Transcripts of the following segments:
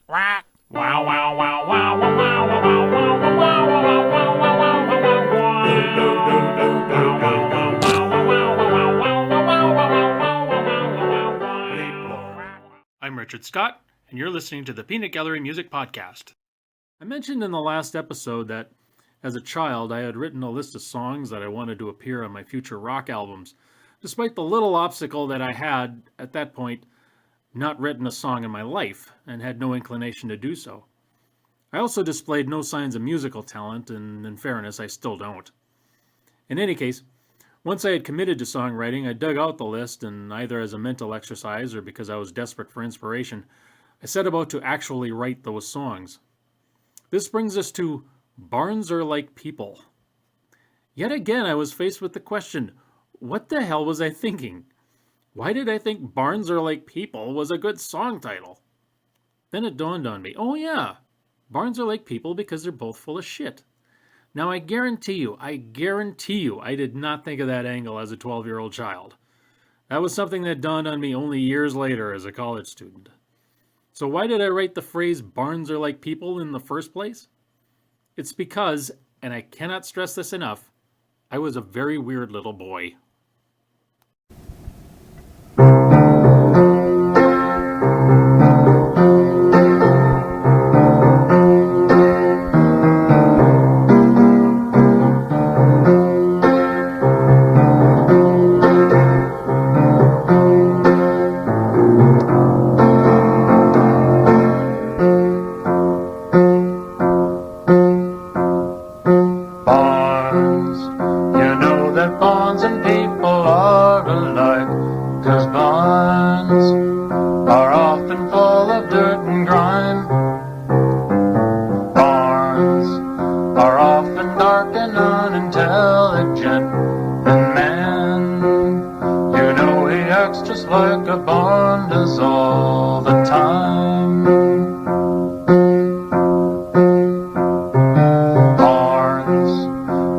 Wow, wow, wow, wow, wow, wow, wow, wow, wow, wow, wow, wow, wow, wow, I'm Richard Scott, and you're listening to the Peanut Gallery Music Podcast. I mentioned in the last episode that as a child I had written a list of songs that I wanted to appear on my future rock albums, despite the little obstacle that I had, at that point, not written a song in my life and had no inclination to do so. I also displayed no signs of musical talent, and in fairness, I still don't. In any case, once I had committed to songwriting, I dug out the list, and either as a mental exercise or because I was desperate for inspiration, I set about to actually write those songs. This brings us to Barns Are Like People. Yet again, I was faced with the question, what the hell was I thinking? Why did I think Barns Are Like People was a good song title? Then it dawned on me, oh yeah, barns are like people because they're both full of shit. Now I guarantee you, I did not think of that angle as a 12-year-old child. That was something that dawned on me only years later as a college student. So why did I write the phrase barns are like people in the first place? It's because, and I cannot stress this enough, I was a very weird little boy. Just like a barn does all the time. Barns,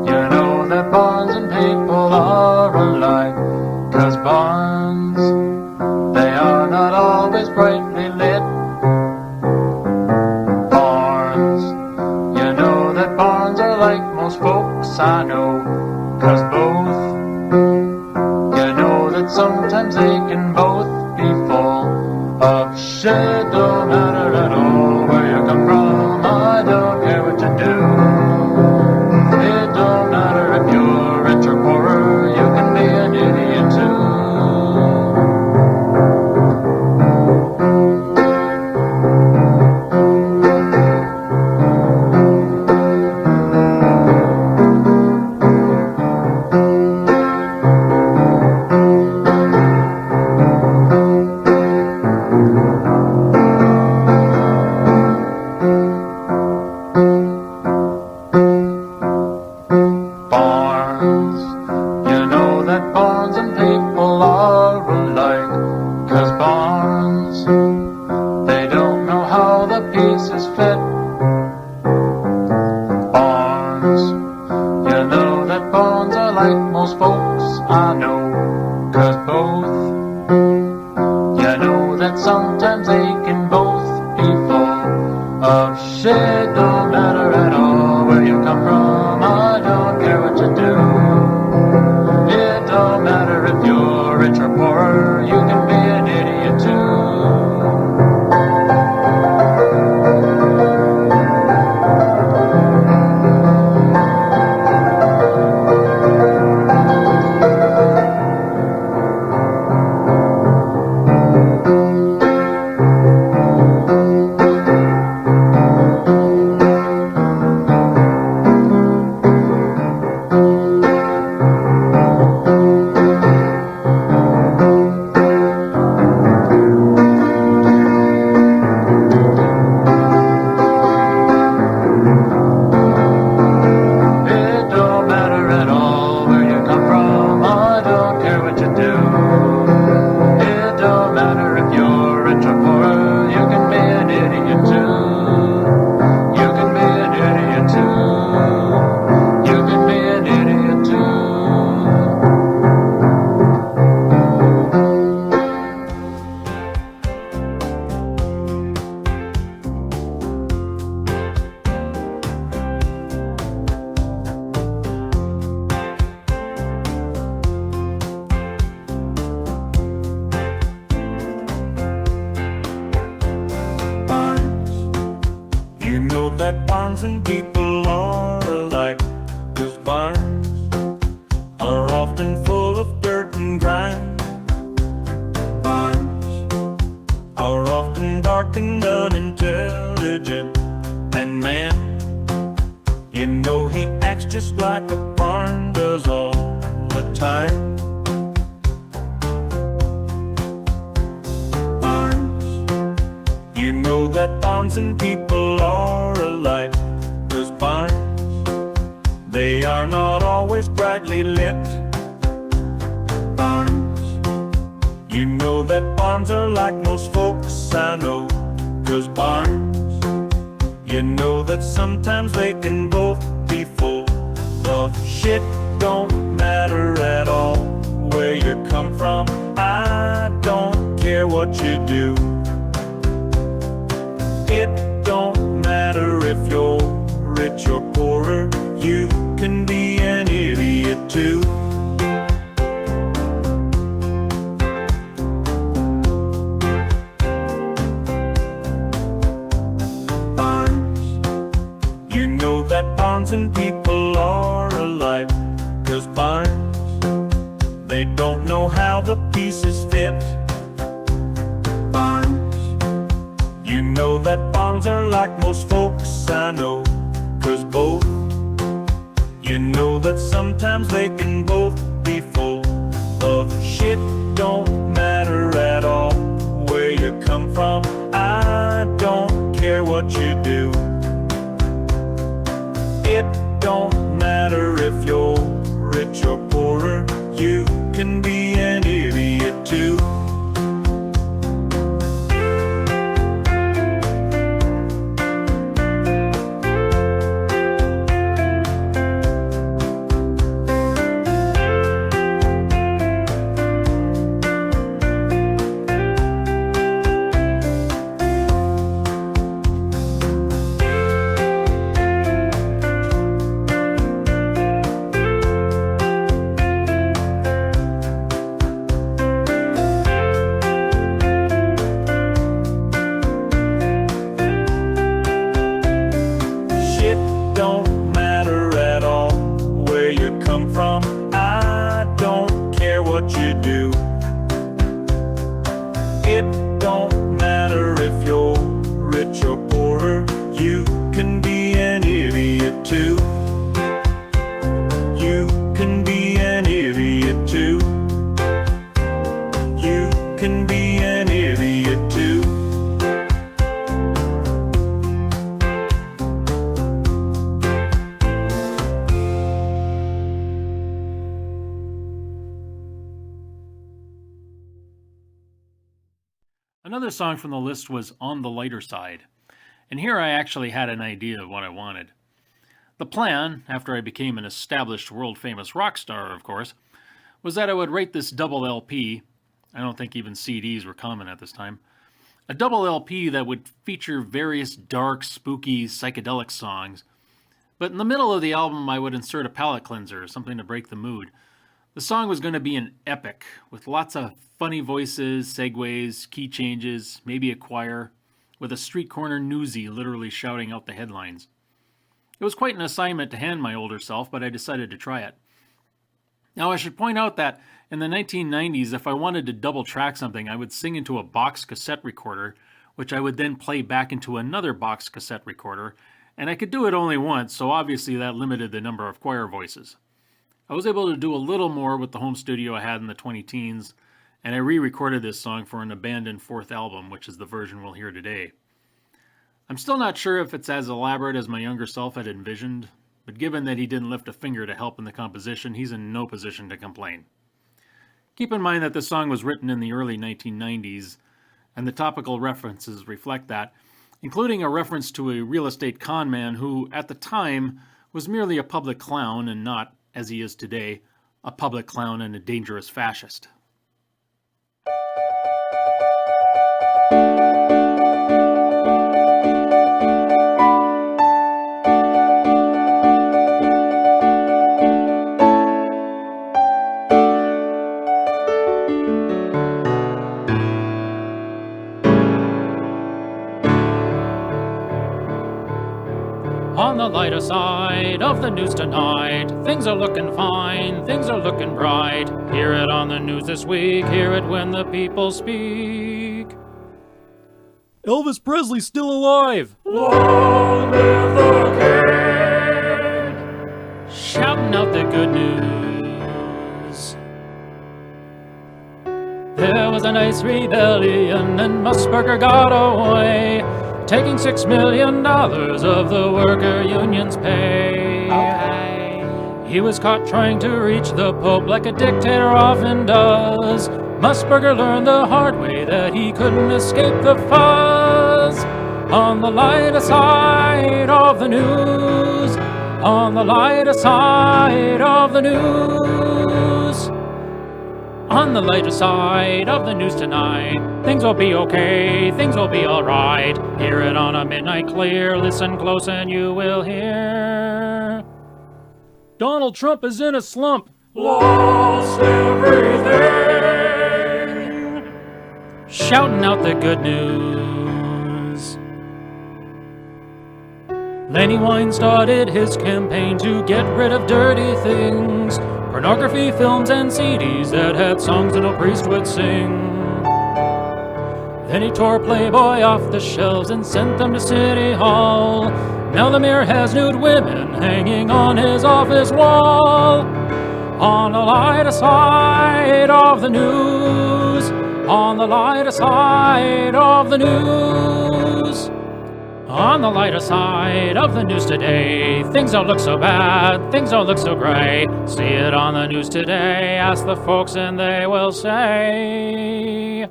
you know that barns and people are alike, 'cause barns, they are not always brightly lit. Barns, you know that barns are like most folks I know, 'cause both, sometimes they can both be full of shit. Don't matter at all where you come from, I don't care what you do. It don't matter if you're rich or poorer, you can be an idiot too. Sometimes they can both be full of shit. Don't matter at all where you come from, I don't care what you do. It don't matter if you're rich or poor, you can be an idiot too. barns and people are alike, 'cause barns are often full of dirt and grime. Barns are often dark and unintelligent, and man, you know he acts just like a barn does all the time. Barns, you know that barns and people are alike, 'cause barns, they are not always brightly lit. Barns, you know that barns are like most folks I know, 'cause barns, you know that sometimes they can both be full of shit. Don't matter at all where you come from, I don't care what you do. It don't matter if you're rich or poorer, you can be an idiot too. Barns, you know that barns and people are alike, 'cause barns, they don't know how the pieces fit. Barns, you know that barns are like most folks I know, 'cause both, you know that sometimes they can both be full of shit. Don't matter at all where you come from, I don't care what you do. It don't matter if you're rich or poorer, you can be an idiot too. Don't matter at all where you come from, I don't care what you do. It don't matter if you're rich or poorer, you can be an idiot too. You can be an idiot too. You can be an idiot too. Another song from the list was On the Lighter Side, and here I actually had an idea of what I wanted. The plan, after I became an established world-famous rock star, of course, was that I would rate this double LP, I don't think even CDs were common at this time, a double LP that would feature various dark, spooky, psychedelic songs, but in the middle of the album I would insert a palate cleanser, something to break the mood. The song was going to be an epic, with lots of funny voices, segues, key changes, maybe a choir, with a street corner newsie literally shouting out the headlines. It was quite an assignment to hand my older self, but I decided to try it. Now I should point out that in the 1990s, if I wanted to double track something, I would sing into a box cassette recorder, which I would then play back into another box cassette recorder, and I could do it only once, so obviously that limited the number of choir voices. I was able to do a little more with the home studio I had in the 20-teens, and I re-recorded this song for an abandoned fourth album, which is the version we'll hear today. I'm still not sure if it's as elaborate as my younger self had envisioned, but given that he didn't lift a finger to help in the composition, he's in no position to complain. Keep in mind that this song was written in the early 1990s, and the topical references reflect that, including a reference to a real estate con man who, at the time, was merely a public clown and not, as he is today, a public clown and a dangerous fascist. On the lighter side of the news tonight, things are looking fine, things are looking bright. Hear it on the news this week, hear it when the people speak. Elvis Presley's still alive! Long live the king! Shouting out the good news. There was a nice rebellion and Musburger got away, taking $6 million of the worker union's pay. Okay. He was caught trying to reach the Pope like a dictator often does. Musburger learned the hard way that he couldn't escape the fuzz. On the lighter side of the news, on the lighter side of the news. On the lighter side of the news tonight, things will be okay, things will be alright. Hear it on a midnight clear, listen close and you will hear. Donald Trump is in a slump. Lost everything! Shouting out the good news. Lenny Wine started his campaign to get rid of dirty things. Pornography, films, and CDs that had songs that no priest would sing. Then he tore Playboy off the shelves and sent them to City Hall. Now the mayor has nude women hanging on his office wall. On the lighter side of the news, on the lighter side of the news. On the lighter side of the news today, things don't look so bad, things don't look so gray. See it on the news today, ask the folks and they will say,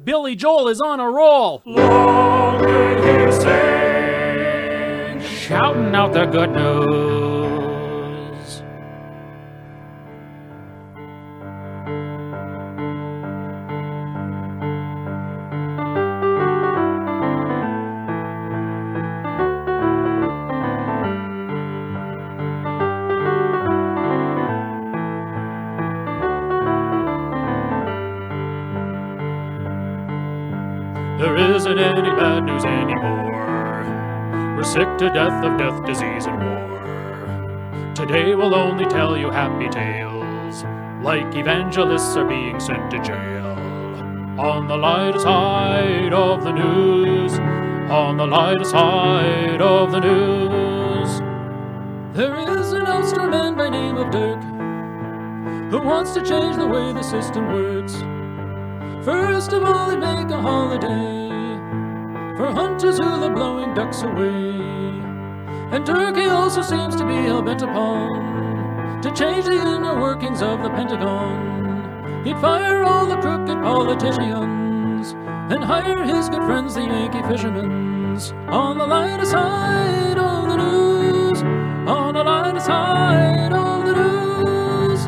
Billy Joel is on a roll! Long may he sing! Shouting out the good news. There isn't any bad news anymore. We're sick to death of death, disease, and war. Today we'll only tell you happy tales, like evangelists are being sent to jail. On the lighter side of the news, on the lighter side of the news. There is an Ulsterman by name of Dirk, who wants to change the way the system works. First of all, he'd make a holiday for hunters who love blowing ducks away. And Turkey also seems to be hell-bent upon to change the inner workings of the Pentagon. He'd fire all the crooked politicians and hire his good friends, the Yankee fishermen's. On the lighter side of the news, on the lighter side of the news.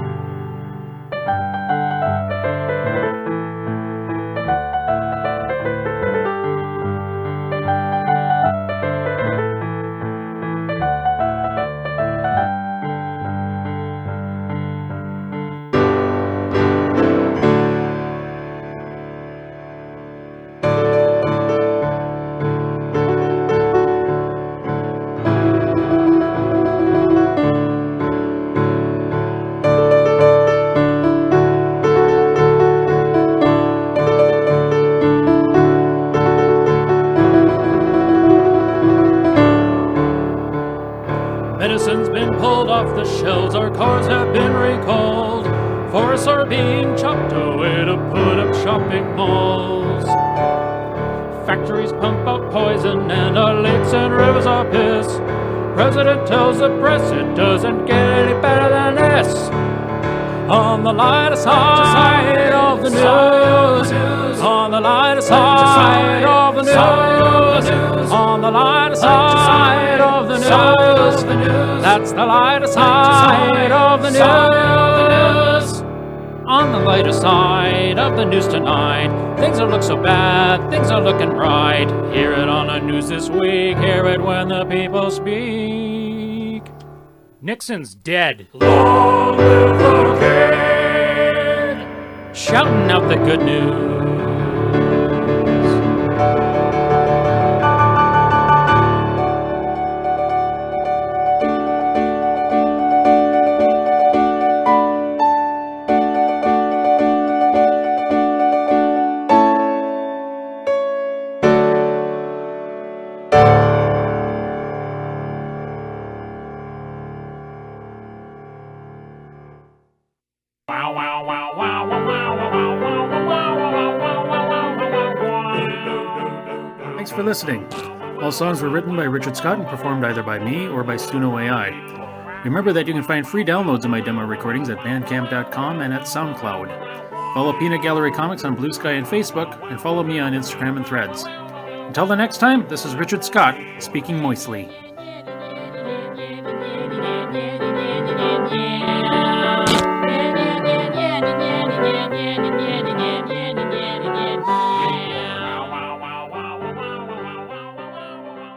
Medicine's been pulled off the shelves, our cars have been recalled, forests are being chopped away to put up shopping malls. Factories pump out poison and our lakes and rivers are piss. President tells the press it doesn't get any better than this. On the lighter side of the news, on the lighter side of the news, on the lighter side of the news, that's the lighter side of the news. On the lighter side of the news tonight, things don't look so bad, things are looking bright. Hear it on the news this week, hear it when the people speak. Nixon's dead. Long live the king! Shouting out the good news. for listening. All songs were written by Richard Scott and performed either by me or by Suno AI. Remember that you can find free downloads of my demo recordings at bandcamp.com and at SoundCloud. Follow Peanut Gallery Comics on Blue Sky and Facebook, and follow me on Instagram and Threads. Until the next time, this is Richard Scott, speaking moistly.